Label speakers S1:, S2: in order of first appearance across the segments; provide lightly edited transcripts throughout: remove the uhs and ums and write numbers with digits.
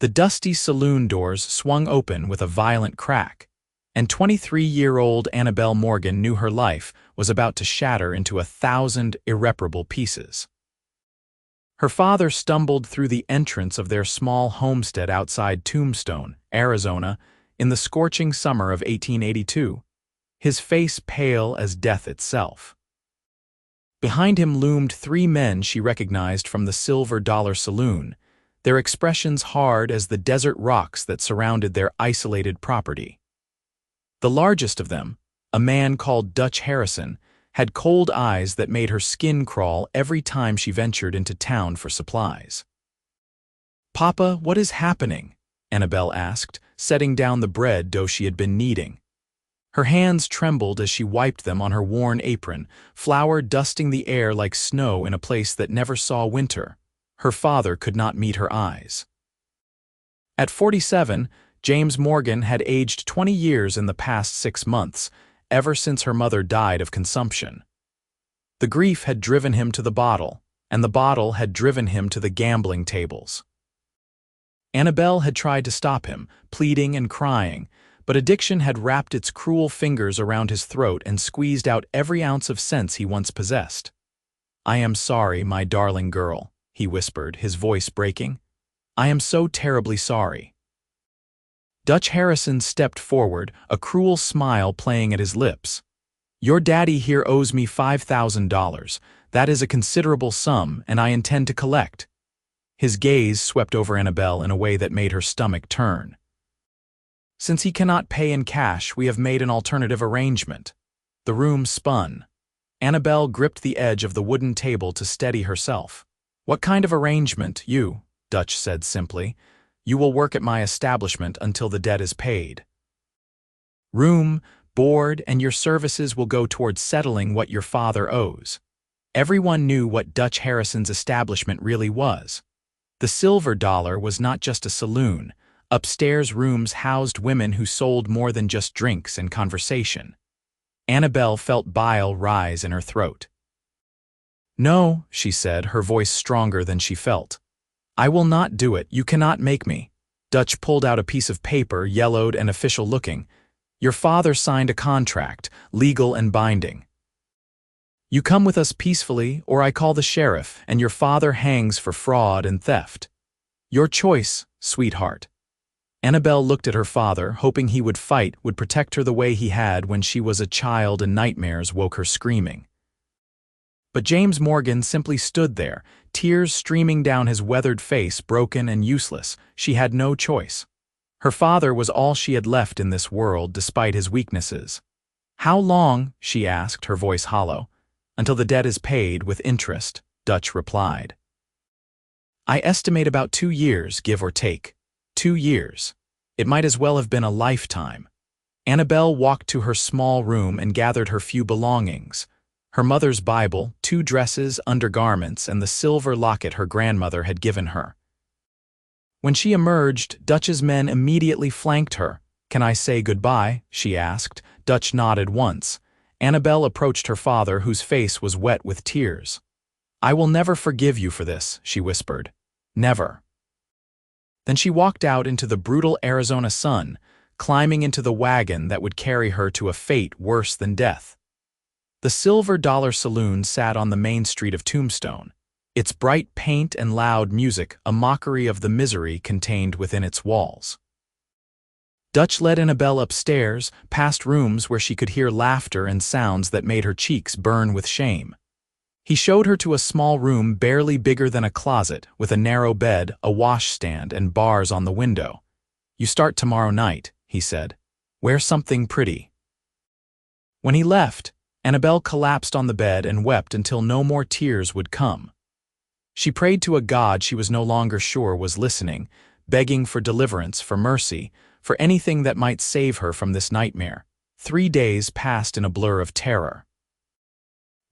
S1: The dusty saloon doors swung open with a violent crack, and 23-year-old Annabelle Morgan knew her life was about to shatter into 1,000 irreparable pieces. Her father stumbled through the entrance of their small homestead outside Tombstone, Arizona, in the scorching summer of 1882, his face pale as death itself. Behind him loomed 3 men she recognized from the Silver Dollar Saloon, their expressions hard as the desert rocks that surrounded their isolated property. The largest of them, a man called Dutch Harrison, had cold eyes that made her skin crawl every time she ventured into town for supplies. "Papa, what is happening?" Annabelle asked, setting down the bread dough she had been kneading. Her hands trembled as she wiped them on her worn apron, flour dusting the air like snow in a place that never saw winter. Her father could not meet her eyes. At 47, James Morgan had aged 20 years in the past 6 months, ever since her mother died of consumption. The grief had driven him to the bottle, and the bottle had driven him to the gambling tables. Annabelle had tried to stop him, pleading and crying, but addiction had wrapped its cruel fingers around his throat and squeezed out every ounce of sense he once possessed. "I am sorry, my darling girl," he whispered, his voice breaking. "I am so terribly sorry." Dutch Harrison stepped forward, a cruel smile playing at his lips. "Your daddy here owes me $5,000. That is a considerable sum, and I intend to collect." His gaze swept over Annabelle in a way that made her stomach turn. "Since he cannot pay in cash, we have made an alternative arrangement." The room spun. Annabelle gripped the edge of the wooden table to steady herself. "What kind of arrangement, you?" Dutch said simply. "You will work at my establishment until the debt is paid. Room, board, and your services will go towards settling what your father owes." Everyone knew what Dutch Harrison's establishment really was. The Silver Dollar was not just a saloon. Upstairs rooms housed women who sold more than just drinks and conversation. Annabelle felt bile rise in her throat. "No," she said, her voice stronger than she felt. "I will not do it. You cannot make me." Dutch pulled out a piece of paper, yellowed and official-looking. "Your father signed a contract, legal and binding. You come with us peacefully, or I call the sheriff, and your father hangs for fraud and theft. Your choice, sweetheart." Annabelle looked at her father, hoping he would fight, would protect her the way he had when she was a child and nightmares woke her screaming. But James Morgan simply stood there, tears streaming down his weathered face, broken and useless. She had no choice. Her father was all she had left in this world, despite his weaknesses. "How long?" she asked, her voice hollow. "Until the debt is paid, with interest," Dutch replied. "I estimate about 2 years, give or take. 2 years. It might as well have been a lifetime." Annabelle walked to her small room and gathered her few belongings. Her mother's Bible, 2 dresses, undergarments, and the silver locket her grandmother had given her. When she emerged, Dutch's men immediately flanked her. "Can I say goodbye?" she asked. Dutch nodded once. Annabelle approached her father, whose face was wet with tears. "I will never forgive you for this," she whispered. "Never." Then she walked out into the brutal Arizona sun, climbing into the wagon that would carry her to a fate worse than death. The Silver Dollar Saloon sat on the main street of Tombstone, its bright paint and loud music a mockery of the misery contained within its walls. Dutch led Annabelle upstairs, past rooms where she could hear laughter and sounds that made her cheeks burn with shame. He showed her to a small room barely bigger than a closet, with a narrow bed, a washstand, and bars on the window. "You start tomorrow night," he said. "Wear something pretty." When he left, Annabelle collapsed on the bed and wept until no more tears would come. She prayed to a God she was no longer sure was listening, begging for deliverance, for mercy, for anything that might save her from this nightmare. 3 days passed in a blur of terror.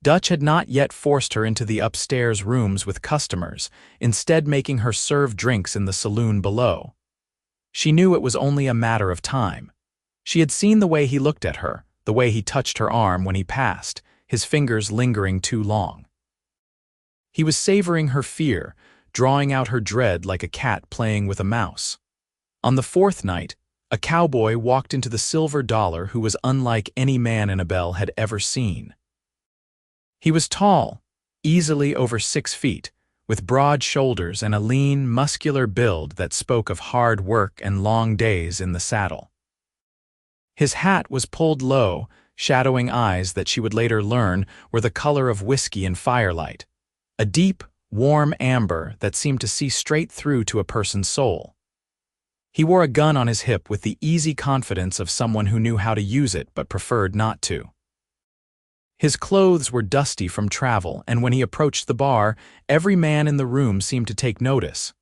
S1: Dutch had not yet forced her into the upstairs rooms with customers, instead making her serve drinks in the saloon below. She knew it was only a matter of time. She had seen the way he looked at her, the way he touched her arm when he passed, his fingers lingering too long. He was savoring her fear, drawing out her dread like a cat playing with a mouse. On the fourth night, a cowboy walked into the Silver Dollar who was unlike any man Annabelle had ever seen. He was tall, easily over 6 feet, with broad shoulders and a lean, muscular build that spoke of hard work and long days in the saddle. His hat was pulled low, shadowing eyes that she would later learn were the color of whiskey in firelight, a deep, warm amber that seemed to see straight through to a person's soul. He wore a gun on his hip with the easy confidence of someone who knew how to use it but preferred not to. His clothes were dusty from travel, and when he approached the bar, every man in the room seemed to take notice.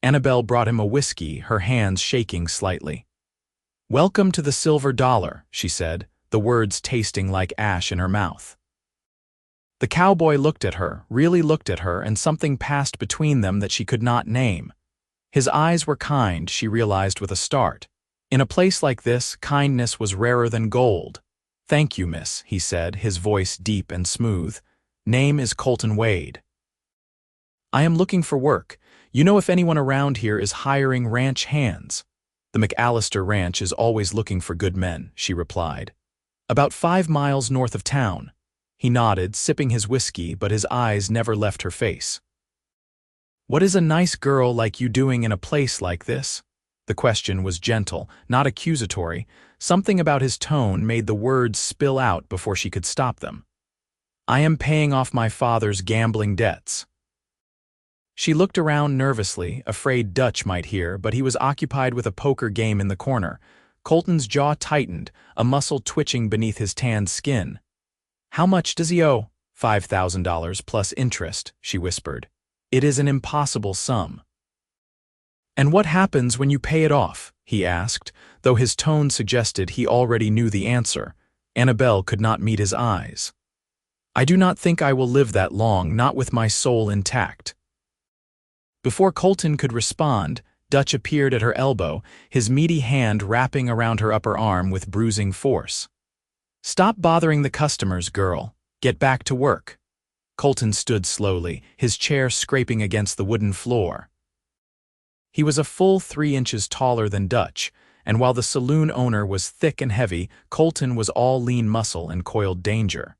S1: Annabelle brought him a whiskey, her hands shaking slightly. "Welcome to the Silver Dollar," she said, the words tasting like ash in her mouth. The cowboy looked at her, really looked at her, and something passed between them that she could not name. His eyes were kind, she realized with a start. In a place like this, kindness was rarer than gold. "Thank you, miss," he said, his voice deep and smooth. "Name is Colton Wade. I am looking for work. You know if anyone around here is hiring ranch hands?" "The McAllister Ranch is always looking for good men," she replied. "About 5 miles north of town." He nodded, sipping his whiskey, but his eyes never left her face. "What is a nice girl like you doing in a place like this?" The question was gentle, not accusatory. Something about his tone made the words spill out before she could stop them. "I am paying off my father's gambling debts." She looked around nervously, afraid Dutch might hear, but he was occupied with a poker game in the corner. Colton's jaw tightened, a muscle twitching beneath his tanned skin. "How much does he owe?" $5,000 plus interest, she whispered. "It is an impossible sum." "And what happens when you pay it off?" he asked, though his tone suggested he already knew the answer. Annabelle could not meet his eyes. "I do not think I will live that long, not with my soul intact." Before Colton could respond, Dutch appeared at her elbow, his meaty hand wrapping around her upper arm with bruising force. "Stop bothering the customers, girl. Get back to work." Colton stood slowly, his chair scraping against the wooden floor. He was a full 3 inches taller than Dutch, and while the saloon owner was thick and heavy, Colton was all lean muscle and coiled danger.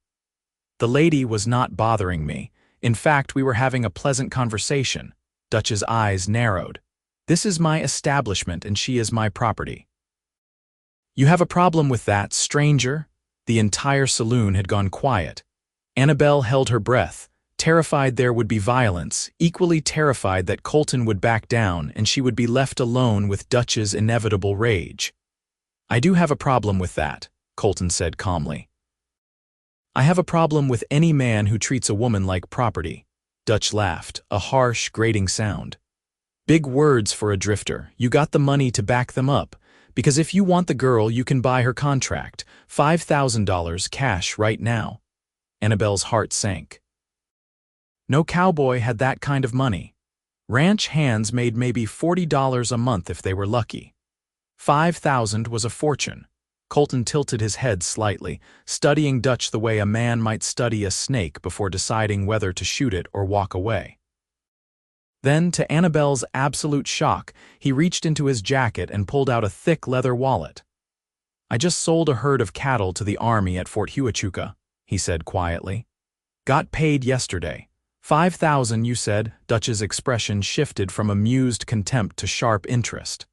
S1: "The lady was not bothering me. In fact, we were having a pleasant conversation." Dutch's eyes narrowed. "This is my establishment and she is my property." "You have a problem with that, stranger?" The entire saloon had gone quiet. Annabelle held her breath, terrified there would be violence, equally terrified that Colton would back down and she would be left alone with Dutch's inevitable rage. "I do have a problem with that," Colton said calmly. "I have a problem with any man who treats a woman like property." Dutch laughed, a harsh, grating sound. "Big words for a drifter. You got the money to back them up. Because if you want the girl, you can buy her contract. $5,000 cash right now." Annabelle's heart sank. No cowboy had that kind of money. Ranch hands made maybe $40 a month if they were lucky. 5,000 was a fortune. Colton tilted his head slightly, studying Dutch the way a man might study a snake before deciding whether to shoot it or walk away. Then, to Annabelle's absolute shock, he reached into his jacket and pulled out a thick leather wallet. "I just sold a herd of cattle to the army at Fort Huachuca," he said quietly. "Got paid yesterday. 5,000, you said." Dutch's expression shifted from amused contempt to sharp interest.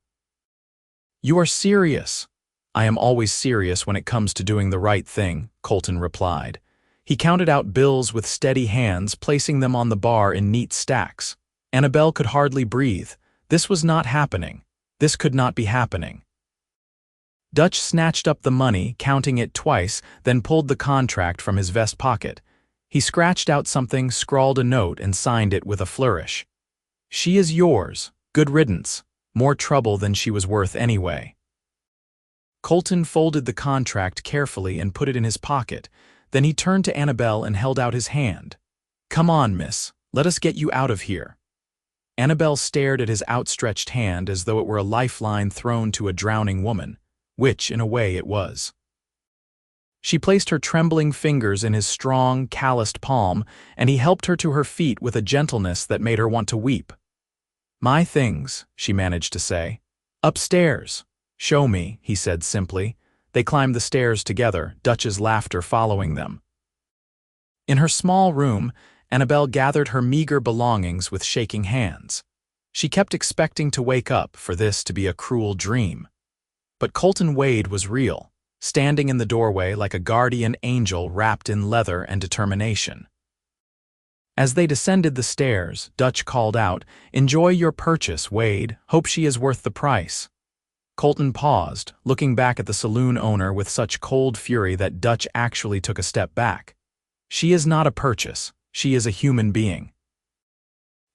S1: "You are serious." "I am always serious when it comes to doing the right thing," Colton replied. He counted out bills with steady hands, placing them on the bar in neat stacks. Annabelle could hardly breathe. This was not happening. This could not be happening. Dutch snatched up the money, counting it twice, then pulled the contract from his vest pocket. He scratched out something, scrawled a note, and signed it with a flourish. "She is yours. Good riddance. More trouble than she was worth anyway." Colton folded the contract carefully and put it in his pocket. Then he turned to Annabelle and held out his hand. "Come on, miss. Let us get you out of here." Annabelle stared at his outstretched hand as though it were a lifeline thrown to a drowning woman, which, in a way, it was. She placed her trembling fingers in his strong, calloused palm, and he helped her to her feet with a gentleness that made her want to weep. My things, she managed to say. Upstairs. Show me, he said simply. They climbed the stairs together, Dutch's laughter following them. In her small room, Annabelle gathered her meager belongings with shaking hands. She kept expecting to wake up for this to be a cruel dream. But Colton Wade was real, standing in the doorway like a guardian angel wrapped in leather and determination. As they descended the stairs, Dutch called out, "Enjoy your purchase, Wade. Hope she is worth the price." Colton paused, looking back at the saloon owner with such cold fury that Dutch actually took a step back. "She is not a purchase. She is a human being.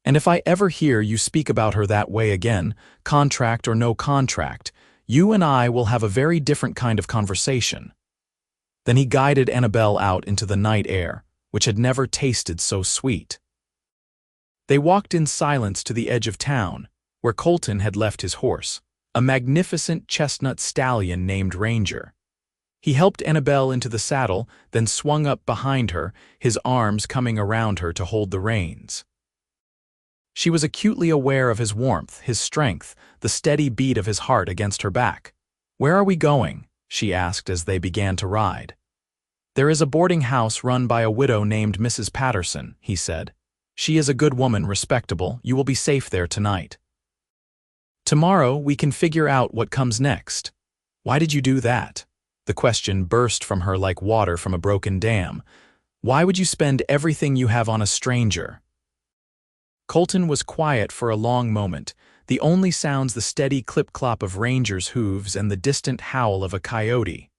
S1: And if I ever hear you speak about her that way again, contract or no contract, you and I will have a very different kind of conversation." Then he guided Annabelle out into the night air, which had never tasted so sweet. They walked in silence to the edge of town, where Colton had left his horse, a magnificent chestnut stallion named Ranger. He helped Annabelle into the saddle, then swung up behind her, his arms coming around her to hold the reins. She was acutely aware of his warmth, his strength, the steady beat of his heart against her back. "Where are we going?" she asked as they began to ride. "There is a boarding house run by a widow named Mrs. Patterson," he said. "She is a good woman, respectable. You will be safe there tonight. Tomorrow we can figure out what comes next." "Why did you do that?" The question burst from her like water from a broken dam. "Why would you spend everything you have on a stranger?" Colton was quiet for a long moment, the only sounds the steady clip-clop of Ranger's hooves and the distant howl of a coyote.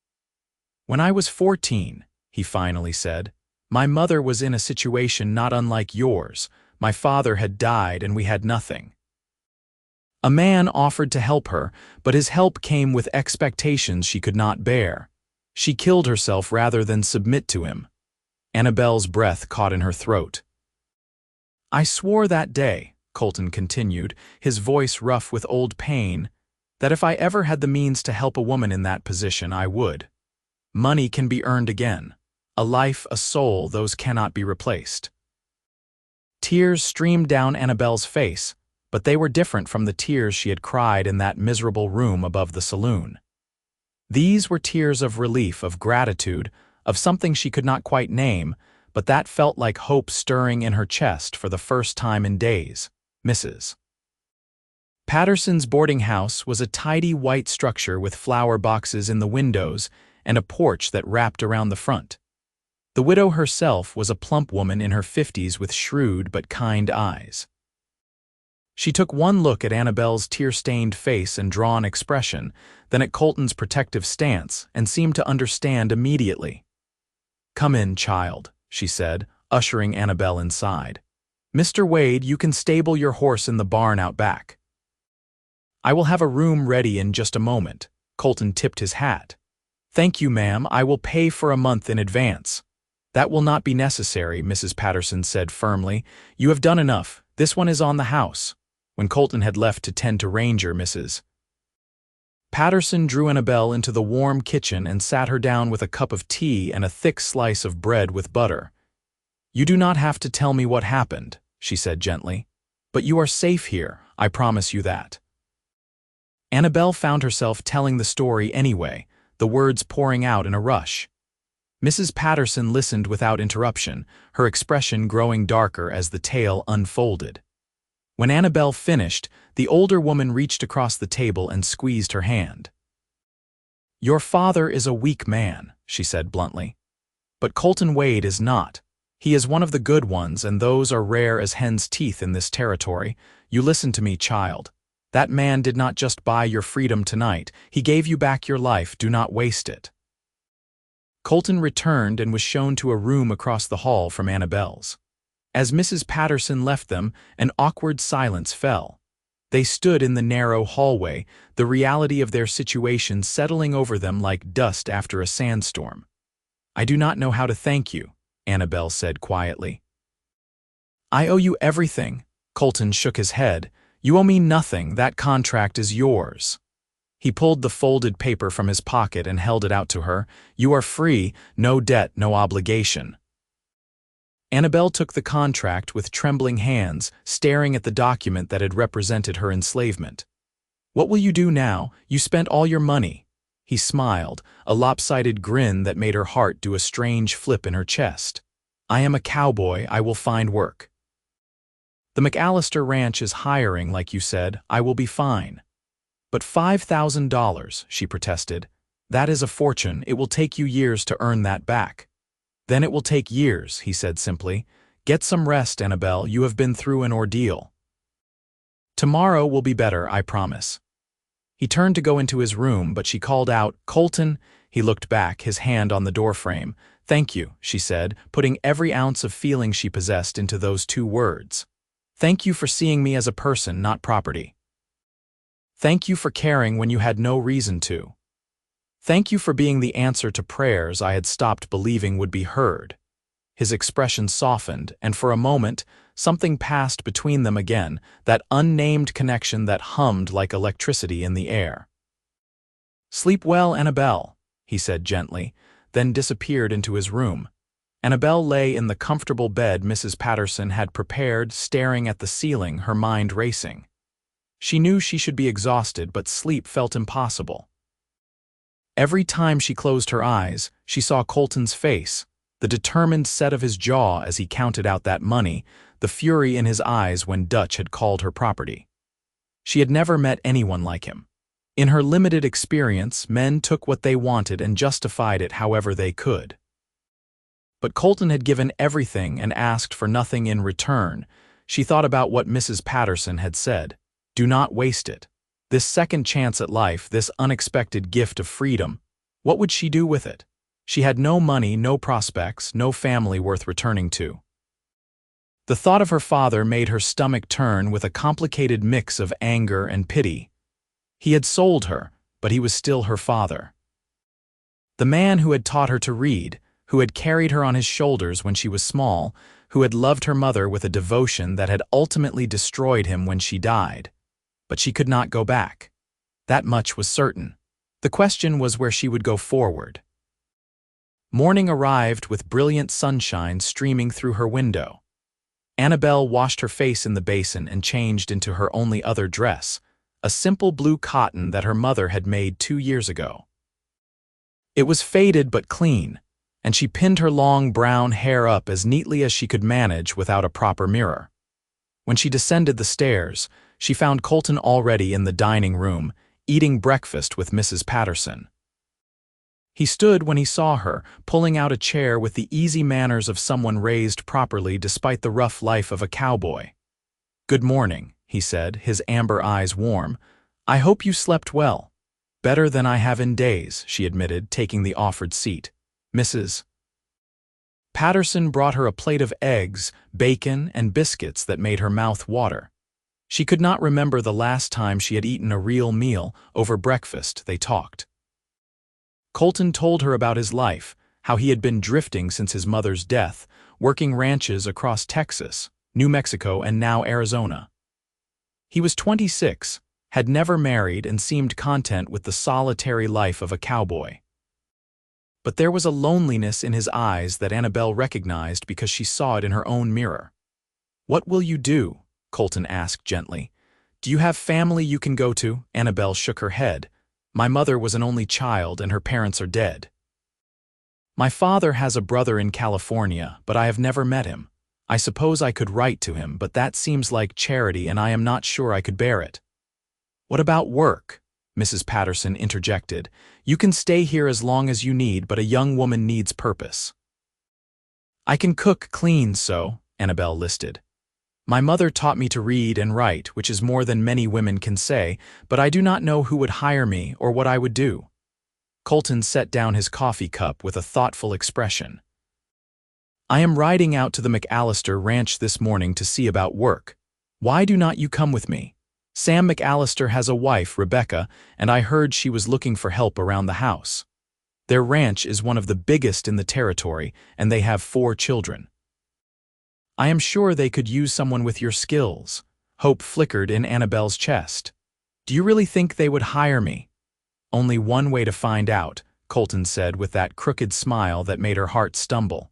S1: "When I was 14, he finally said, "my mother was in a situation not unlike yours. My father had died and we had nothing. A man offered to help her, but his help came with expectations she could not bear. She killed herself rather than submit to him." Annabelle's breath caught in her throat. "I swore that day," Colton continued, his voice rough with old pain, "that if I ever had the means to help a woman in that position, I would. Money can be earned again. A life, a soul, those cannot be replaced." Tears streamed down Annabelle's face, but they were different from the tears she had cried in that miserable room above the saloon. These were tears of relief, of gratitude, of something she could not quite name, but that felt like hope stirring in her chest for the first time in days. Mrs. Patterson's boarding house was a tidy white structure with flower boxes in the windows and a porch that wrapped around the front. The widow herself was a plump woman in her 50s with shrewd but kind eyes. She took one look at Annabelle's tear-stained face and drawn expression, then at Colton's protective stance, and seemed to understand immediately. "Come in, child," she said, ushering Annabelle inside. "Mr. Wade, you can stable your horse in the barn out back. I will have a room ready in just a moment." Colton tipped his hat. "Thank you, ma'am. I will pay for a month in advance." "That will not be necessary," Mrs. Patterson said firmly. "You have done enough. This one is on the house." When Colton had left to tend to Ranger, Mrs. Patterson drew Annabelle into the warm kitchen and sat her down with a cup of tea and a thick slice of bread with butter. "You do not have to tell me what happened," she said gently. "But you are safe here, I promise you that." Annabelle found herself telling the story anyway, the words pouring out in a rush. Mrs. Patterson listened without interruption, her expression growing darker as the tale unfolded. When Annabelle finished, the older woman reached across the table and squeezed her hand. "Your father is a weak man," she said bluntly. "But Colton Wade is not. He is one of the good ones, and those are rare as hen's teeth in this territory. You listen to me, child. That man did not just buy your freedom tonight. He gave you back your life. Do not waste it." Colton returned and was shown to a room across the hall from Annabelle's. As Mrs. Patterson left them, an awkward silence fell. They stood in the narrow hallway, the reality of their situation settling over them like dust after a sandstorm. "I do not know how to thank you," Annabelle said quietly. "I owe you everything." Colton shook his head. "You owe me nothing. That contract is yours." He pulled the folded paper from his pocket and held it out to her. "You are free, no debt, no obligation." Annabelle took the contract with trembling hands, staring at the document that had represented her enslavement. "What will you do now? You spent all your money." He smiled, a lopsided grin that made her heart do a strange flip in her chest. "I am a cowboy, I will find work." "The McAllister Ranch is hiring, like you said, I will be fine." "But $5,000, she protested. "That is a fortune, it will take you years to earn that back." "Then it will take years," he said simply. "Get some rest, Annabelle, you have been through an ordeal." "Tomorrow will be better, I promise." He turned to go into his room, but she called out, "Colton." He looked back, his hand on the doorframe. "Thank you," she said, putting every ounce of feeling she possessed into those two words. "Thank you for seeing me as a person, not property. Thank you for caring when you had no reason to. Thank you for being the answer to prayers I had stopped believing would be heard." His expression softened, and for a moment, something passed between them again, that unnamed connection that hummed like electricity in the air. "Sleep well, Annabelle," he said gently, then disappeared into his room. Annabelle lay in the comfortable bed Mrs. Patterson had prepared, staring at the ceiling, her mind racing. She knew she should be exhausted, but sleep felt impossible. Every time she closed her eyes, she saw Colton's face, the determined set of his jaw as he counted out that money, the fury in his eyes when Dutch had called her property. She had never met anyone like him. In her limited experience, men took what they wanted and justified it however they could. But Colton had given everything and asked for nothing in return. She thought about what Mrs. Patterson had said. Do not waste it. This second chance at life, this unexpected gift of freedom, what would she do with it? She had no money, no prospects, no family worth returning to. The thought of her father made her stomach turn with a complicated mix of anger and pity. He had sold her, but he was still her father. The man who had taught her to read, who had carried her on his shoulders when she was small, who had loved her mother with a devotion that had ultimately destroyed him when she died. But she could not go back. That much was certain. The question was where she would go forward. Morning arrived with brilliant sunshine streaming through her window. Annabelle washed her face in the basin and changed into her only other dress, a simple blue cotton that her mother had made 2 years ago. It was faded but clean, and she pinned her long brown hair up as neatly as she could manage without a proper mirror. When she descended the stairs, she found Colton already in the dining room, eating breakfast with Mrs. Patterson. He stood when he saw her, pulling out a chair with the easy manners of someone raised properly despite the rough life of a cowboy. "Good morning," he said, his amber eyes warm. "I hope you slept well." "Better than I have in days," she admitted, taking the offered seat. Mrs. Patterson brought her a plate of eggs, bacon, and biscuits that made her mouth water. She could not remember the last time she had eaten a real meal. Over breakfast, they talked. Colton told her about his life, how he had been drifting since his mother's death, working ranches across Texas, New Mexico, and now Arizona. He was 26, had never married, and seemed content with the solitary life of a cowboy. But there was a loneliness in his eyes that Annabelle recognized because she saw it in her own mirror. "What will you do?" Colton asked gently. "Do you have family you can go to?" Annabelle shook her head. "My mother was an only child and her parents are dead." "My father has a brother in California, but I have never met him. I suppose I could write to him, but that seems like charity and I am not sure I could bear it." "What about work?" Mrs. Patterson interjected. "You can stay here as long as you need, but a young woman needs purpose." "I can cook, clean, so," Annabelle listed. "My mother taught me to read and write, which is more than many women can say, but I do not know who would hire me or what I would do." Colton set down his coffee cup with a thoughtful expression. "I am riding out to the McAllister Ranch this morning to see about work. Why do not you come with me? Sam McAllister has a wife, Rebecca, and I heard she was looking for help around the house. Their ranch is one of the biggest in the territory, and they have 4 children. I am sure they could use someone with your skills." Hope flickered in Annabelle's chest. "Do you really think they would hire me?" "Only one way to find out," Colton said with that crooked smile that made her heart stumble.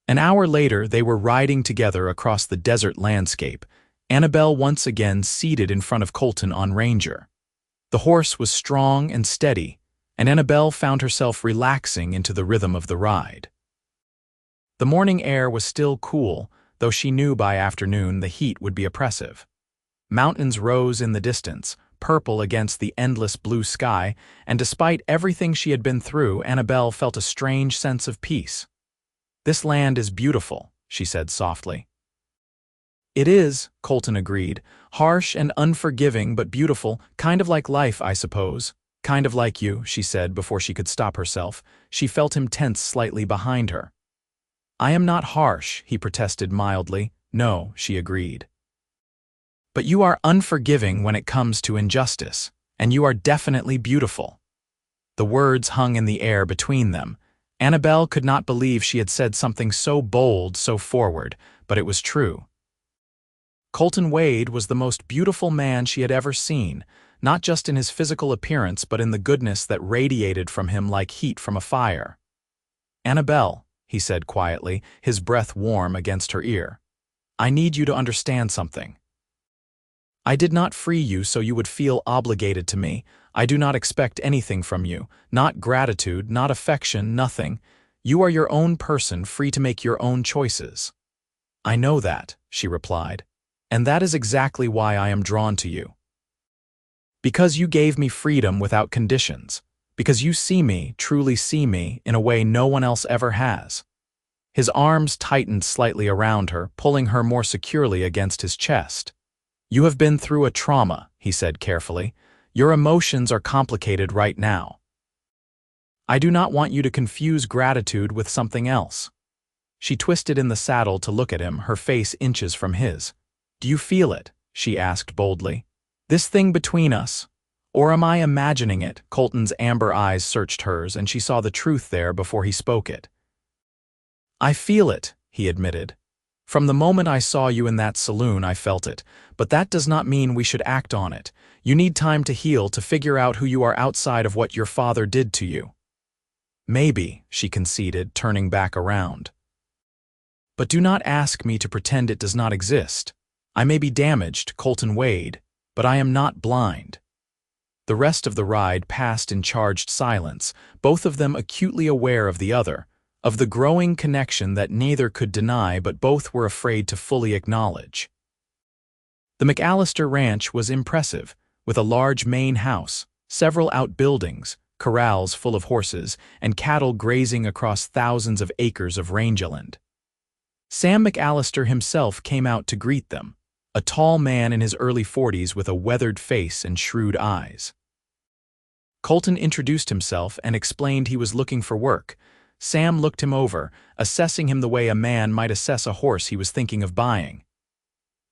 S1: An hour later, they were riding together across the desert landscape, Annabelle once again seated in front of Colton on Ranger. The horse was strong and steady, and Annabelle found herself relaxing into the rhythm of the ride. The morning air was still cool, though she knew by afternoon the heat would be oppressive. Mountains rose in the distance, purple against the endless blue sky, and despite everything she had been through, Annabelle felt a strange sense of peace. "This land is beautiful," she said softly. "It is," Colton agreed. "Harsh and unforgiving, but beautiful, kind of like life, I suppose." "Kind of like you," she said before she could stop herself. She felt him tense slightly behind her. "I am not harsh," he protested mildly. "No," she agreed. "But you are unforgiving when it comes to injustice, and you are definitely beautiful." The words hung in the air between them. Annabelle could not believe she had said something so bold, so forward, but it was true. Colton Wade was the most beautiful man she had ever seen, not just in his physical appearance but in the goodness that radiated from him like heat from a fire. "Annabelle," he said quietly, his breath warm against her ear, "I need you to understand something. I did not free you so you would feel obligated to me. I do not expect anything from you, not gratitude, not affection, nothing. You are your own person, free to make your own choices." "I know that," she replied, "and that is exactly why I am drawn to you. Because you gave me freedom without conditions, because you see me, truly see me, in a way no one else ever has." His arms tightened slightly around her, pulling her more securely against his chest. "You have been through a trauma," he said carefully. "Your emotions are complicated right now. I do not want you to confuse gratitude with something else." She twisted in the saddle to look at him, her face inches from his. "Do you feel it?" she asked boldly. "This thing between us? Or am I imagining it?" Colton's amber eyes searched hers, and she saw the truth there before he spoke it. "I feel it," he admitted. "From the moment I saw you in that saloon, I felt it, but that does not mean we should act on it. You need time to heal, to figure out who you are outside of what your father did to you." "Maybe," she conceded, turning back around. "But do not ask me to pretend it does not exist. I may be damaged, Colton Wade, but I am not blind." The rest of the ride passed in charged silence, both of them acutely aware of the other, of the growing connection that neither could deny but both were afraid to fully acknowledge. The McAllister Ranch was impressive, with a large main house, several outbuildings, corrals full of horses, and cattle grazing across thousands of acres of rangeland. Sam McAllister himself came out to greet them, a tall man in his early 40s with a weathered face and shrewd eyes. Colton introduced himself and explained he was looking for work. Sam looked him over, assessing him the way a man might assess a horse he was thinking of buying.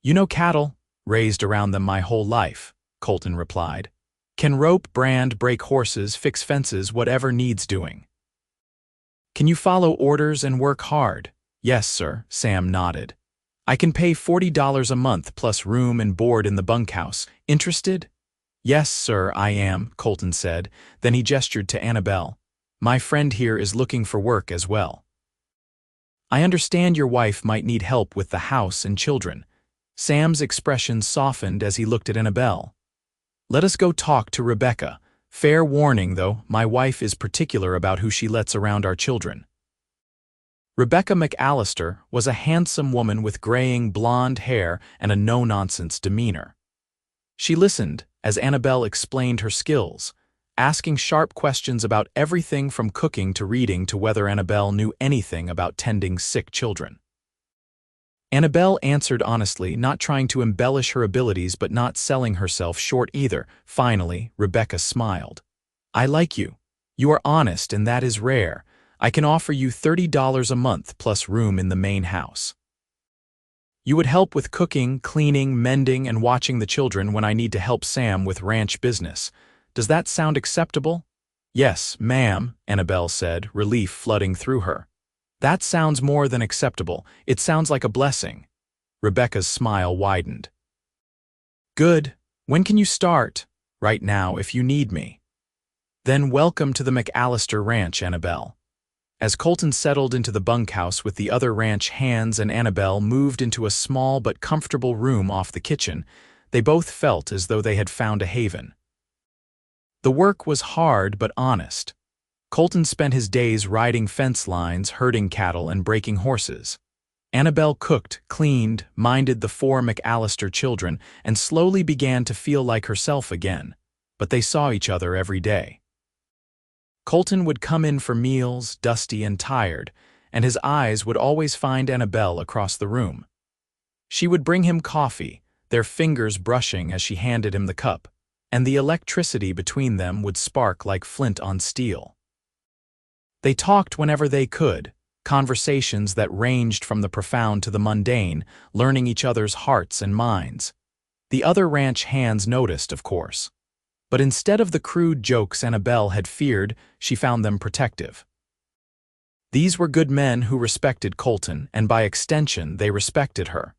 S1: "You know cattle? Raised around them my whole life," Colton replied. "Can rope, brand, break horses, fix fences, whatever needs doing." "Can you follow orders and work hard?" "Yes, sir," Sam nodded. "I can pay $40 a month plus room and board in the bunkhouse. Interested?" "Yes, sir, I am," Colton said. Then he gestured to Annabelle. "My friend here is looking for work as well. I understand your wife might need help with the house and children." Sam's expression softened as he looked at Annabelle. "Let us go talk to Rebecca. Fair warning, though, my wife is particular about who she lets around our children." Rebecca McAllister was a handsome woman with graying blonde hair and a no-nonsense demeanor. She listened as Annabelle explained her skills, asking sharp questions about everything from cooking to reading to whether Annabelle knew anything about tending sick children. Annabelle answered honestly, not trying to embellish her abilities but not selling herself short either. Finally, Rebecca smiled. "I like you. You are honest, and that is rare. I can offer you $30 a month plus room in the main house. You would help with cooking, cleaning, mending, and watching the children when I need to help Sam with ranch business. Does that sound acceptable?" "Yes, ma'am," Annabelle said, relief flooding through her. "That sounds more than acceptable. It sounds like a blessing." Rebecca's smile widened. "Good. When can you start?" "Right now, if you need me." "Then welcome to the McAllister Ranch, Annabelle." As Colton settled into the bunkhouse with the other ranch hands and Annabelle moved into a small but comfortable room off the kitchen, they both felt as though they had found a haven. The work was hard but honest. Colton spent his days riding fence lines, herding cattle, and breaking horses. Annabelle cooked, cleaned, minded the 4 McAllister children, and slowly began to feel like herself again, but they saw each other every day. Colton would come in for meals, dusty and tired, and his eyes would always find Annabelle across the room. She would bring him coffee, their fingers brushing as she handed him the cup, and the electricity between them would spark like flint on steel. They talked whenever they could, conversations that ranged from the profound to the mundane, learning each other's hearts and minds. The other ranch hands noticed, of course. But instead of the crude jokes Annabelle had feared, she found them protective. These were good men who respected Colton, and by extension, they respected her.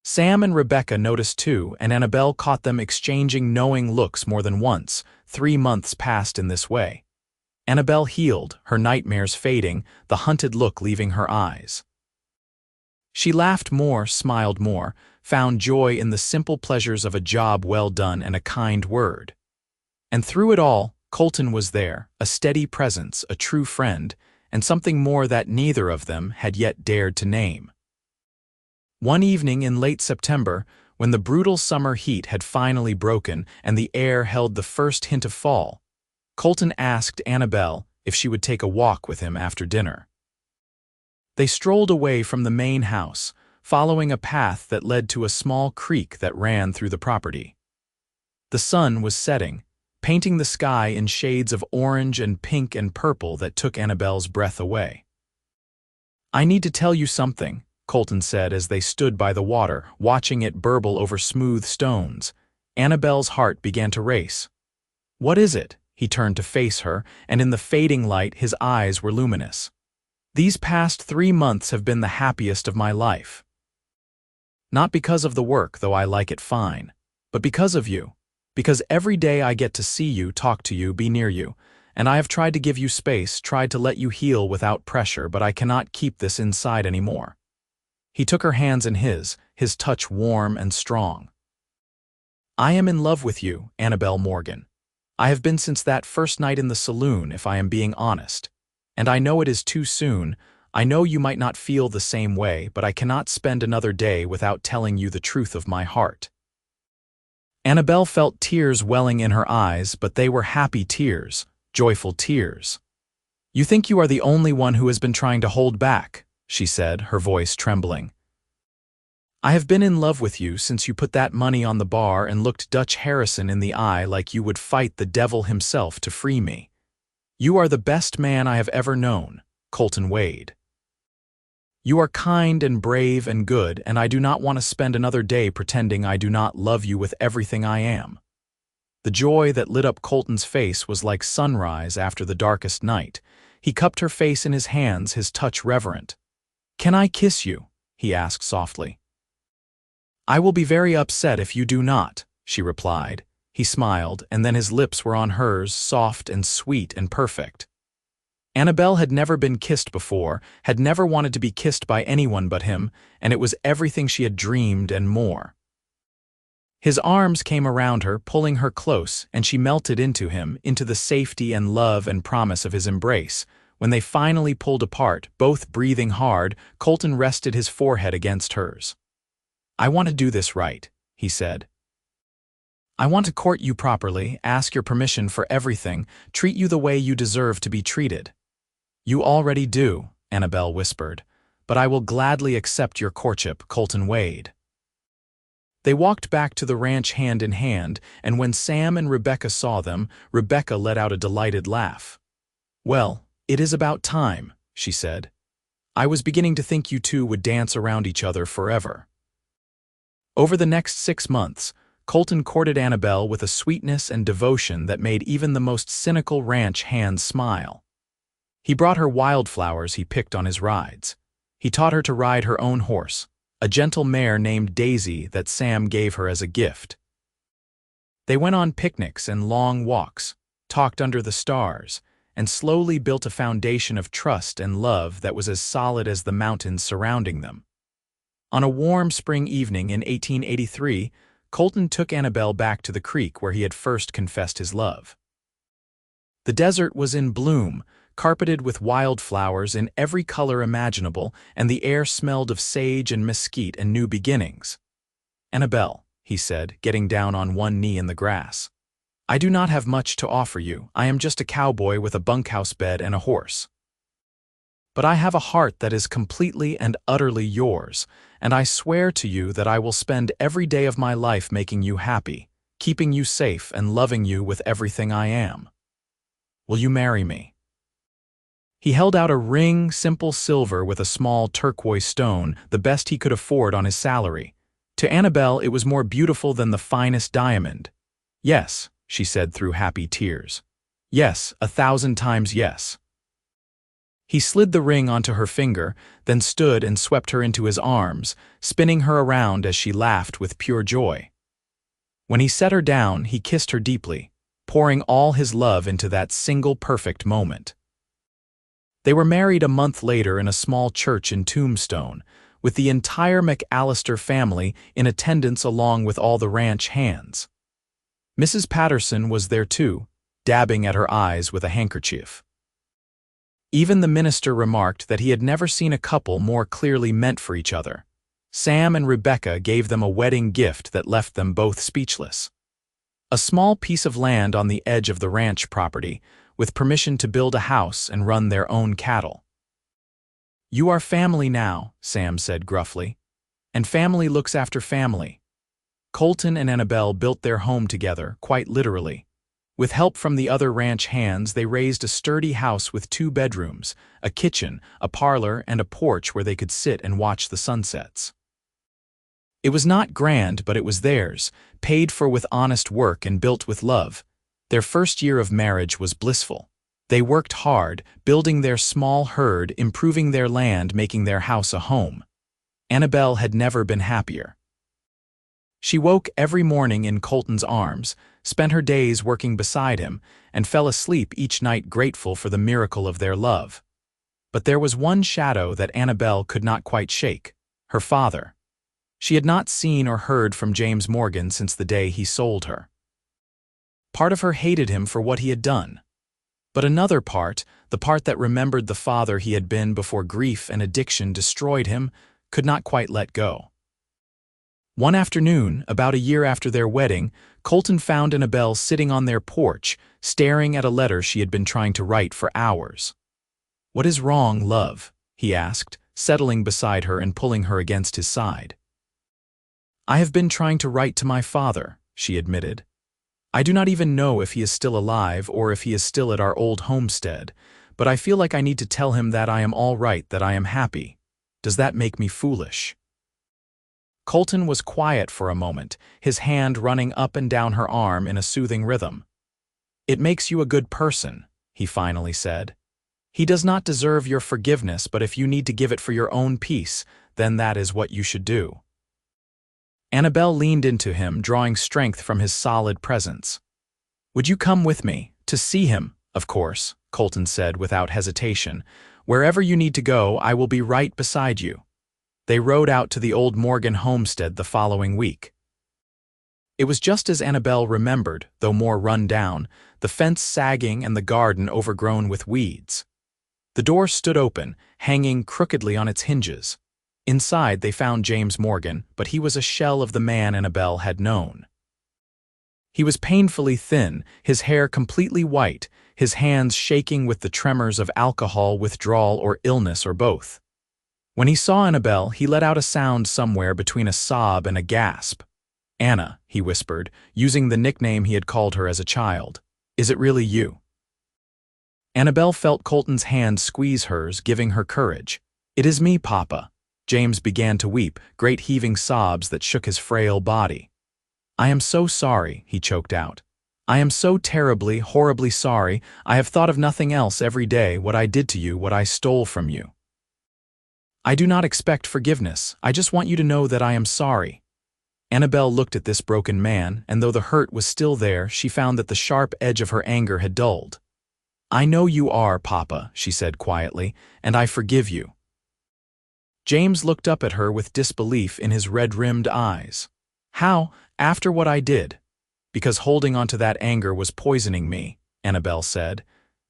S1: Sam and Rebecca noticed too, and Annabelle caught them exchanging knowing looks more than once. 3 months passed in this way. Annabelle healed, her nightmares fading, the hunted look leaving her eyes. She laughed more, smiled more, found joy in the simple pleasures of a job well done and a kind word. And through it all, Colton was there, a steady presence, a true friend, and something more that neither of them had yet dared to name. One evening in late September, when the brutal summer heat had finally broken and the air held the first hint of fall, Colton asked Annabelle if she would take a walk with him after dinner. They strolled away from the main house, following a path that led to a small creek that ran through the property. The sun was setting, painting the sky in shades of orange and pink and purple that took Annabelle's breath away. "I need to tell you something," Colton said as they stood by the water, watching it burble over smooth stones. Annabelle's heart began to race. "What is it?" He turned to face her, and in the fading light his eyes were luminous. "These past 3 months have been the happiest of my life. Not because of the work, though I like it fine, but because of you. Because every day I get to see you, talk to you, be near you, and I have tried to give you space, tried to let you heal without pressure, but I cannot keep this inside anymore." He took her hands in his touch warm and strong. "I am in love with you, Annabelle Morgan. I have been since that first night in the saloon, if I am being honest. And I know it is too soon. I know you might not feel the same way, but I cannot spend another day without telling you the truth of my heart." Annabelle felt tears welling in her eyes, but they were happy tears, joyful tears. "You think you are the only one who has been trying to hold back," she said, her voice trembling. "I have been in love with you since you put that money on the bar and looked Dutch Harrison in the eye like you would fight the devil himself to free me. You are the best man I have ever known, Colton Wade. You are kind and brave and good, and I do not want to spend another day pretending I do not love you with everything I am." The joy that lit up Colton's face was like sunrise after the darkest night. He cupped her face in his hands, his touch reverent. "Can I kiss you?" he asked softly. "I will be very upset if you do not," she replied. He smiled, and then his lips were on hers, soft and sweet and perfect. Annabelle had never been kissed before, had never wanted to be kissed by anyone but him, and it was everything she had dreamed and more. His arms came around her, pulling her close, and she melted into him, into the safety and love and promise of his embrace. When they finally pulled apart, both breathing hard, Colton rested his forehead against hers. "I want to do this right," he said. "I want to court you properly, ask your permission for everything, treat you the way you deserve to be treated." "You already do," Annabelle whispered, "but I will gladly accept your courtship, Colton Wade." They walked back to the ranch hand in hand, and when Sam and Rebecca saw them, Rebecca let out a delighted laugh. "Well, it is about time," she said. "I was beginning to think you two would dance around each other forever." Over the next 6 months, Colton courted Annabelle with a sweetness and devotion that made even the most cynical ranch hands smile. He brought her wildflowers he picked on his rides. He taught her to ride her own horse, a gentle mare named Daisy that Sam gave her as a gift. They went on picnics and long walks, talked under the stars, and slowly built a foundation of trust and love that was as solid as the mountains surrounding them. On a warm spring evening in 1883, Colton took Annabelle back to the creek where he had first confessed his love. The desert was in bloom, carpeted with wildflowers in every color imaginable, and the air smelled of sage and mesquite and new beginnings. "Annabelle," he said, getting down on one knee in the grass, "I do not have much to offer you. I am just a cowboy with a bunkhouse bed and a horse. But I have a heart that is completely and utterly yours, and I swear to you that I will spend every day of my life making you happy, keeping you safe, and loving you with everything I am. Will you marry me?" He held out a ring, simple silver with a small turquoise stone, the best he could afford on his salary. To Annabelle, it was more beautiful than the finest diamond. "Yes," she said through happy tears. "Yes, 1,000 times yes." He slid the ring onto her finger, then stood and swept her into his arms, spinning her around as she laughed with pure joy. When he set her down, he kissed her deeply, pouring all his love into that single perfect moment. They were married a month later in a small church in Tombstone, with the entire McAllister family in attendance along with all the ranch hands. Mrs. Patterson was there too, dabbing at her eyes with a handkerchief. Even the minister remarked that he had never seen a couple more clearly meant for each other. Sam and Rebecca gave them a wedding gift that left them both speechless. A small piece of land on the edge of the ranch property, with permission to build a house and run their own cattle. "You are family now," Sam said gruffly, "and family looks after family." Colton and Annabelle built their home together, quite literally. With help from the other ranch hands, they raised a sturdy house with 2 bedrooms, a kitchen, a parlor, and a porch where they could sit and watch the sunsets. It was not grand, but it was theirs, paid for with honest work and built with love. Their first year of marriage was blissful. They worked hard, building their small herd, improving their land, making their house a home. Annabelle had never been happier. She woke every morning in Colton's arms, spent her days working beside him, and fell asleep each night grateful for the miracle of their love. But there was one shadow that Annabelle could not quite shake: her father. She had not seen or heard from James Morgan since the day he sold her. Part of her hated him for what he had done. But another part, the part that remembered the father he had been before grief and addiction destroyed him, could not quite let go. One afternoon, about a year after their wedding, Colton found Annabelle sitting on their porch, staring at a letter she had been trying to write for hours. "What is wrong, love?" he asked, settling beside her and pulling her against his side. "I have been trying to write to my father," she admitted. "I do not even know if he is still alive or if he is still at our old homestead, but I feel like I need to tell him that I am all right, that I am happy. Does that make me foolish?" Colton was quiet for a moment, his hand running up and down her arm in a soothing rhythm. "It makes you a good person," he finally said. "He does not deserve your forgiveness, but if you need to give it for your own peace, then that is what you should do." Annabelle leaned into him, drawing strength from his solid presence. "Would you come with me? To see him, of course," Colton said without hesitation. "Wherever you need to go, I will be right beside you." They rode out to the old Morgan homestead the following week. It was just as Annabelle remembered, though more run down, the fence sagging and the garden overgrown with weeds. The door stood open, hanging crookedly on its hinges. Inside they found James Morgan, but he was a shell of the man Annabelle had known. He was painfully thin, his hair completely white, his hands shaking with the tremors of alcohol withdrawal or illness or both. When he saw Annabelle, he let out a sound somewhere between a sob and a gasp. "Anna," he whispered, using the nickname he had called her as a child. "Is it really you?" Annabelle felt Colton's hand squeeze hers, giving her courage. "It is me, Papa." James began to weep, great heaving sobs that shook his frail body. "I am so sorry," he choked out. "I am so terribly, horribly sorry. I have thought of nothing else every day, what I did to you, what I stole from you. I do not expect forgiveness. I just want you to know that I am sorry." Annabelle looked at this broken man, and though the hurt was still there, she found that the sharp edge of her anger had dulled. "I know you are, Papa," she said quietly, "and I forgive you." James looked up at her with disbelief in his red-rimmed eyes. "How, after what I did?" "Because holding onto that anger was poisoning me," Annabelle said,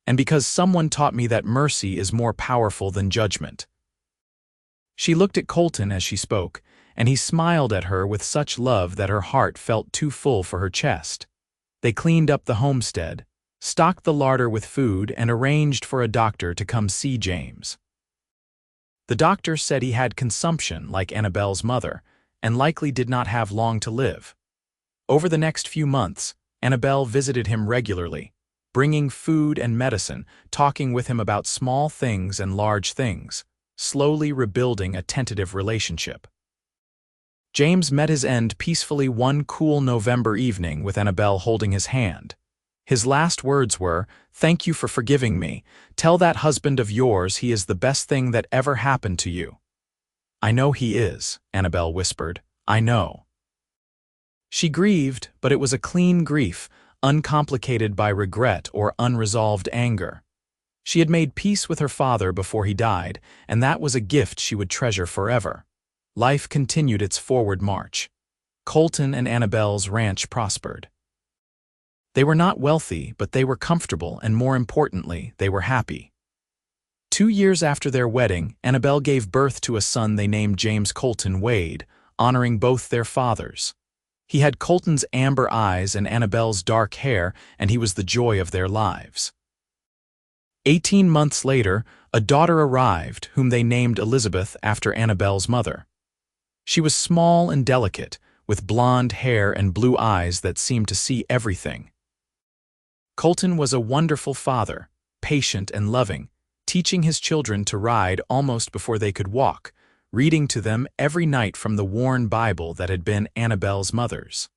S1: "and because someone taught me that mercy is more powerful than judgment." She looked at Colton as she spoke, and he smiled at her with such love that her heart felt too full for her chest. They cleaned up the homestead, stocked the larder with food, and arranged for a doctor to come see James. The doctor said he had consumption like Annabelle's mother, and likely did not have long to live. Over the next few months, Annabelle visited him regularly, bringing food and medicine, talking with him about small things and large things, slowly rebuilding a tentative relationship. James met his end peacefully one cool November evening with Annabelle holding his hand. His last words were, "Thank you for forgiving me. Tell that husband of yours he is the best thing that ever happened to you." "I know he is," Annabelle whispered. "I know." She grieved, but it was a clean grief, uncomplicated by regret or unresolved anger. She had made peace with her father before he died, and that was a gift she would treasure forever. Life continued its forward march. Colton and Annabelle's ranch prospered. They were not wealthy, but they were comfortable, and more importantly, they were happy. 2 years after their wedding, Annabelle gave birth to a son they named James Colton Wade, honoring both their fathers. He had Colton's amber eyes and Annabelle's dark hair, and he was the joy of their lives. 18 months later, a daughter arrived, whom they named Elizabeth after Annabelle's mother. She was small and delicate, with blonde hair and blue eyes that seemed to see everything. Colton was a wonderful father, patient and loving, teaching his children to ride almost before they could walk, reading to them every night from the worn Bible that had been Annabelle's mother's.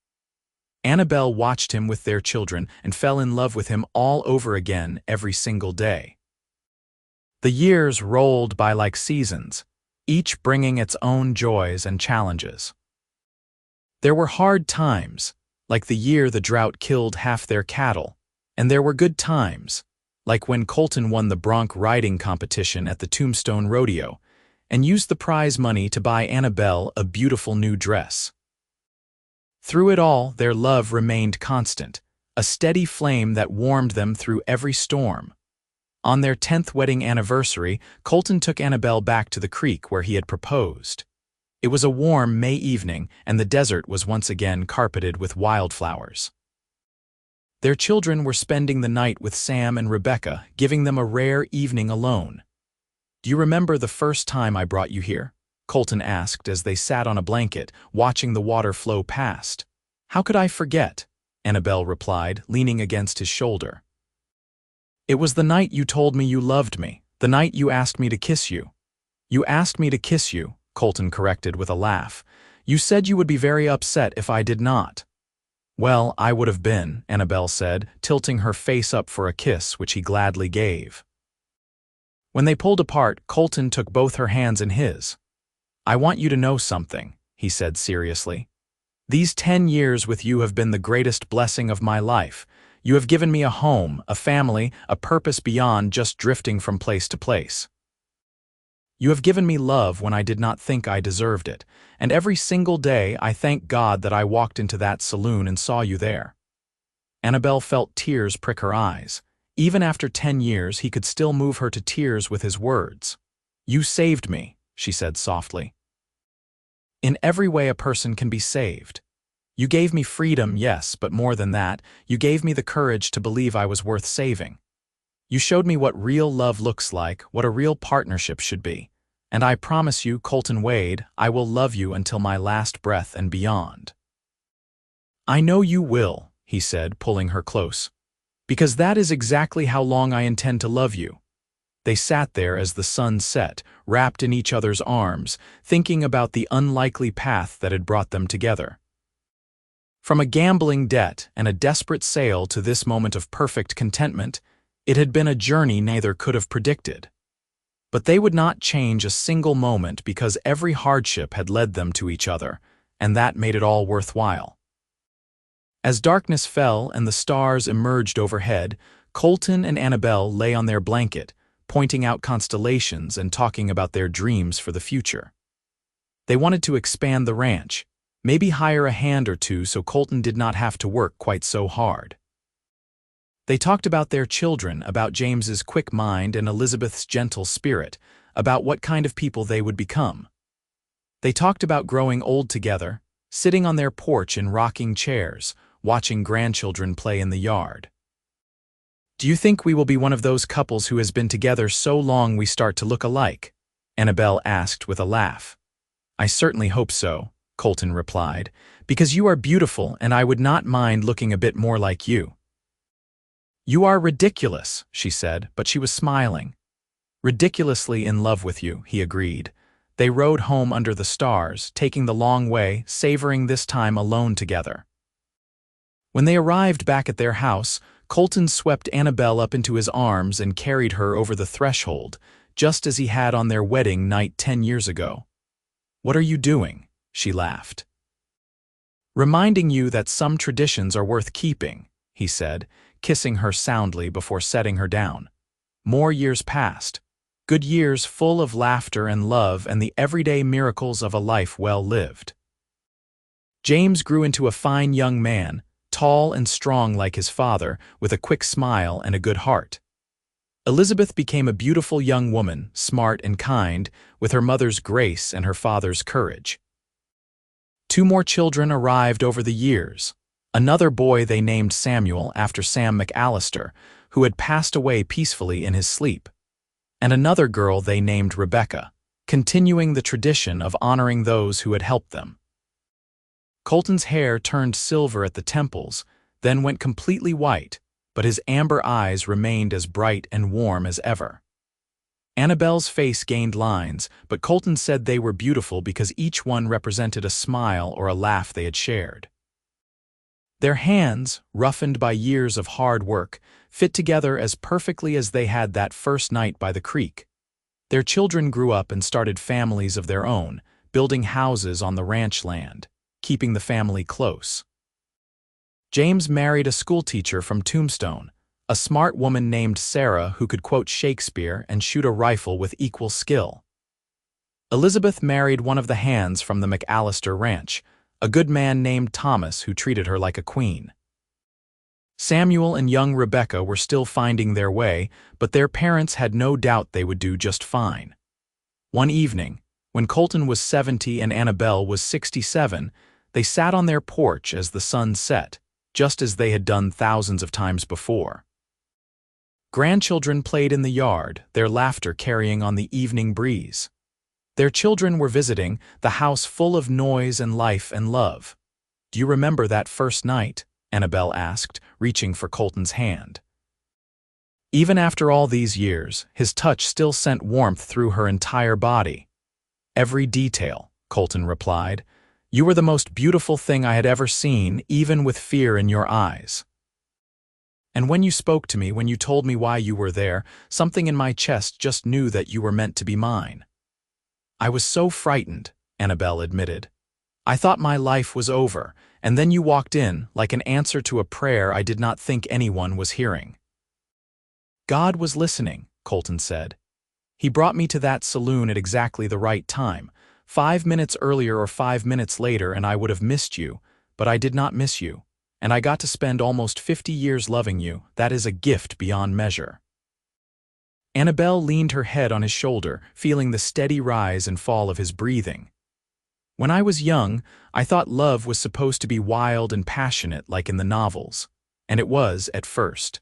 S1: Annabelle watched him with their children and fell in love with him all over again every single day. The years rolled by like seasons, each bringing its own joys and challenges. There were hard times, like the year the drought killed half their cattle, and there were good times, like when Colton won the bronc riding competition at the Tombstone rodeo and used the prize money to buy Annabelle a beautiful new dress. Through it all, their love remained constant, a steady flame that warmed them through every storm. On their 10th wedding anniversary, Colton took Annabelle back to the creek where he had proposed. It was a warm May evening, and the desert was once again carpeted with wildflowers. Their children were spending the night with Sam and Rebecca, giving them a rare evening alone. "Do you remember the first time I brought you here?" Colton asked as they sat on a blanket, watching the water flow past. "How could I forget?" Annabelle replied, leaning against his shoulder. "It was the night you told me you loved me, the night you asked me to kiss you." "You asked me to kiss you," Colton corrected with a laugh. "You said you would be very upset if I did not." "Well, I would have been," Annabelle said, tilting her face up for a kiss, which he gladly gave. When they pulled apart, Colton took both her hands in his. "I want you to know something," he said seriously. "These 10 years with you have been the greatest blessing of my life. You have given me a home, a family, a purpose beyond just drifting from place to place. You have given me love when I did not think I deserved it, and every single day I thank God that I walked into that saloon and saw you there." Annabelle felt tears prick her eyes. Even after 10 years, he could still move her to tears with his words. "You saved me," she said softly. "In every way a person can be saved. You gave me freedom, yes, but more than that, you gave me the courage to believe I was worth saving. You showed me what real love looks like, what a real partnership should be. And I promise you, Colton Wade, I will love you until my last breath and beyond." "I know you will," he said, pulling her close, "because that is exactly how long I intend to love you." They sat there as the sun set, wrapped in each other's arms, thinking about the unlikely path that had brought them together. From a gambling debt and a desperate sale to this moment of perfect contentment, it had been a journey neither could have predicted. But they would not change a single moment because every hardship had led them to each other, and that made it all worthwhile. As darkness fell and the stars emerged overhead, Colton and Annabelle lay on their blanket, pointing out constellations and talking about their dreams for the future. They wanted to expand the ranch, maybe hire a hand or two so Colton did not have to work quite so hard. They talked about their children, about James's quick mind and Elizabeth's gentle spirit, about what kind of people they would become. They talked about growing old together, sitting on their porch in rocking chairs, watching grandchildren play in the yard. "Do you think we will be one of those couples who has been together so long we start to look alike?" Annabelle asked with a laugh. "I certainly hope so," Colton replied, "because you are beautiful and I would not mind looking a bit more like you." "You are ridiculous," she said, but she was smiling. "Ridiculously in love with you," he agreed. They rode home under the stars, taking the long way, savoring this time alone together. When they arrived back at their house, Colton swept Annabelle up into his arms and carried her over the threshold, just as he had on their wedding night 10 years ago. "What are you doing?" she laughed. "Reminding you that some traditions are worth keeping," he said, kissing her soundly before setting her down. More years passed. Good years full of laughter and love and the everyday miracles of a life well lived. James grew into a fine young man, tall and strong like his father, with a quick smile and a good heart. Elizabeth became a beautiful young woman, smart and kind, with her mother's grace and her father's courage. 2 more children arrived over the years. Another boy they named Samuel after Sam McAllister, who had passed away peacefully in his sleep. And another girl they named Rebecca, continuing the tradition of honoring those who had helped them. Colton's hair turned silver at the temples, then went completely white, but his amber eyes remained as bright and warm as ever. Annabelle's face gained lines, but Colton said they were beautiful because each one represented a smile or a laugh they had shared. Their hands, roughened by years of hard work, fit together as perfectly as they had that first night by the creek. Their children grew up and started families of their own, building houses on the ranch land, keeping the family close. James married a schoolteacher from Tombstone, a smart woman named Sarah who could quote Shakespeare and shoot a rifle with equal skill. Elizabeth married one of the hands from the McAllister Ranch, a good man named Thomas who treated her like a queen. Samuel and young Rebecca were still finding their way, but their parents had no doubt they would do just fine. One evening, when Colton was 70 and Annabelle was 67, they sat on their porch as the sun set, just as they had done thousands of times before. Grandchildren played in the yard, their laughter carrying on the evening breeze. Their children were visiting, the house full of noise and life and love. "Do you remember that first night?" Annabelle asked, reaching for Colton's hand. Even after all these years, his touch still sent warmth through her entire body. "Every detail," Colton replied. "You were the most beautiful thing I had ever seen, even with fear in your eyes. And when you spoke to me, when you told me why you were there, something in my chest just knew that you were meant to be mine." "I was so frightened," Annabelle admitted. "I thought my life was over, and then you walked in, like an answer to a prayer I did not think anyone was hearing." "God was listening," Colton said. "He brought me to that saloon at exactly the right time, 5 minutes earlier or 5 minutes later, and I would have missed you, but I did not miss you, and I got to spend almost 50 years loving you. That is a gift beyond measure." Annabelle leaned her head on his shoulder, feeling the steady rise and fall of his breathing. "When I was young, I thought love was supposed to be wild and passionate like in the novels, and it was at first.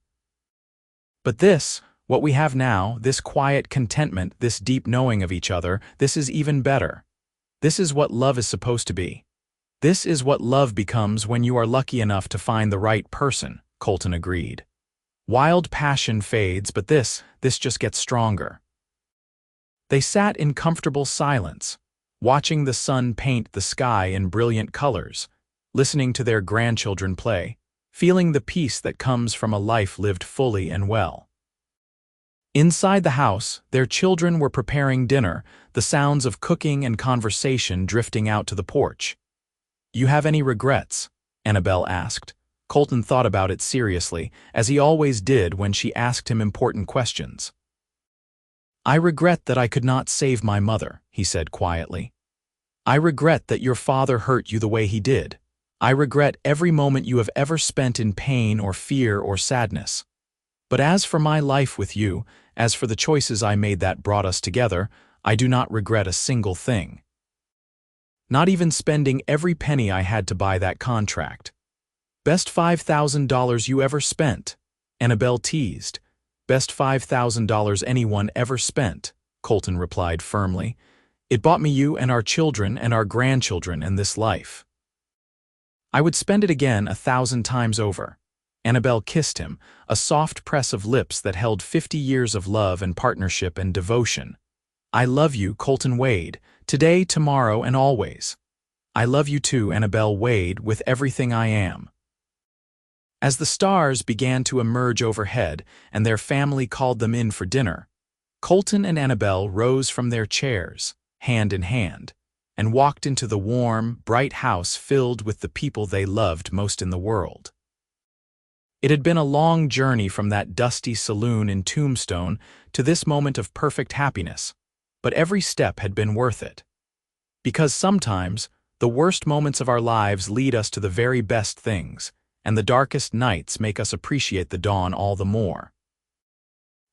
S1: But this, what we have now, this quiet contentment, this deep knowing of each other, this is even better. This is what love is supposed to be. This is what love becomes when you are lucky enough to find the right person," Colton agreed. "Wild passion fades, but this just gets stronger." They sat in comfortable silence, watching the sun paint the sky in brilliant colors, listening to their grandchildren play, feeling the peace that comes from a life lived fully and well. Inside the house, their children were preparing dinner, the sounds of cooking and conversation drifting out to the porch. "You have any regrets?" Annabelle asked, Colton thought about it seriously, as he always did when she asked him important questions. "I regret that I could not save my mother," he said quietly. "I regret that your father hurt you the way he did. I regret every moment you have ever spent in pain or fear or sadness. But as for my life with you, as for the choices I made that brought us together, I do not regret a single thing. Not even spending every penny I had to buy that contract. Best $5,000 you ever spent," Annabelle teased. "Best $5,000 anyone ever spent," Colton replied firmly. "It bought me you and our children and our grandchildren and this life. I would spend it again 1,000 times over." Annabelle kissed him, a soft press of lips that held 50 years of love and partnership and devotion. "I love you, Colton Wade, today, tomorrow, and always. I love you too, Annabelle Wade, with everything I am." As the stars began to emerge overhead and their family called them in for dinner, Colton and Annabelle rose from their chairs, hand in hand, and walked into the warm, bright house filled with the people they loved most in the world. It had been a long journey from that dusty saloon in Tombstone to this moment of perfect happiness, but every step had been worth it. Because sometimes, the worst moments of our lives lead us to the very best things, and the darkest nights make us appreciate the dawn all the more.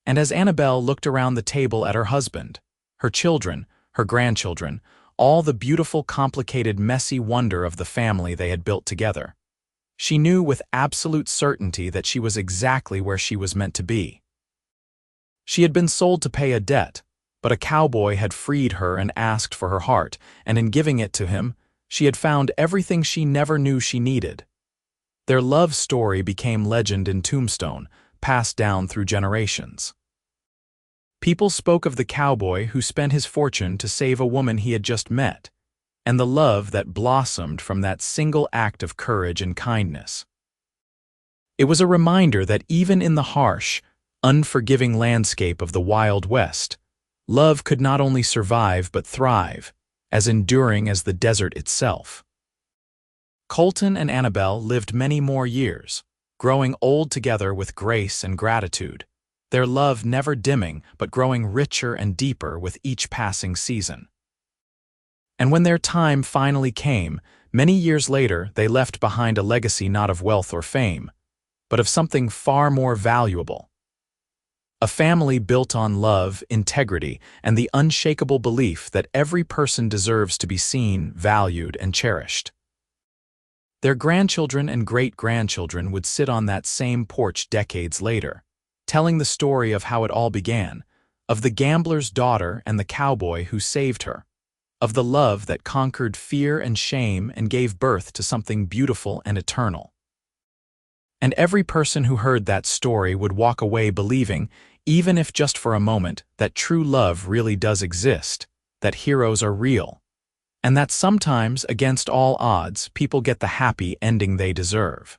S1: And as Annabelle looked around the table at her husband, her children, her grandchildren, all the beautiful, complicated, messy wonder of the family they had built together, she knew with absolute certainty that she was exactly where she was meant to be. She had been sold to pay a debt, but a cowboy had freed her and asked for her heart, and in giving it to him, she had found everything she never knew she needed. Their love story became legend in Tombstone, passed down through generations. People spoke of the cowboy who spent his fortune to save a woman he had just met, and the love that blossomed from that single act of courage and kindness. It was a reminder that even in the harsh, unforgiving landscape of the Wild West, love could not only survive but thrive, as enduring as the desert itself. Colton and Annabelle lived many more years, growing old together with grace and gratitude, their love never dimming but growing richer and deeper with each passing season. And when their time finally came, many years later, they left behind a legacy not of wealth or fame, but of something far more valuable. A family built on love, integrity, and the unshakable belief that every person deserves to be seen, valued, and cherished. Their grandchildren and great-grandchildren would sit on that same porch decades later, telling the story of how it all began, of the gambler's daughter and the cowboy who saved her, of the love that conquered fear and shame and gave birth to something beautiful and eternal. And every person who heard that story would walk away believing, even if just for a moment, that true love really does exist, that heroes are real, and that sometimes, against all odds, people get the happy ending they deserve.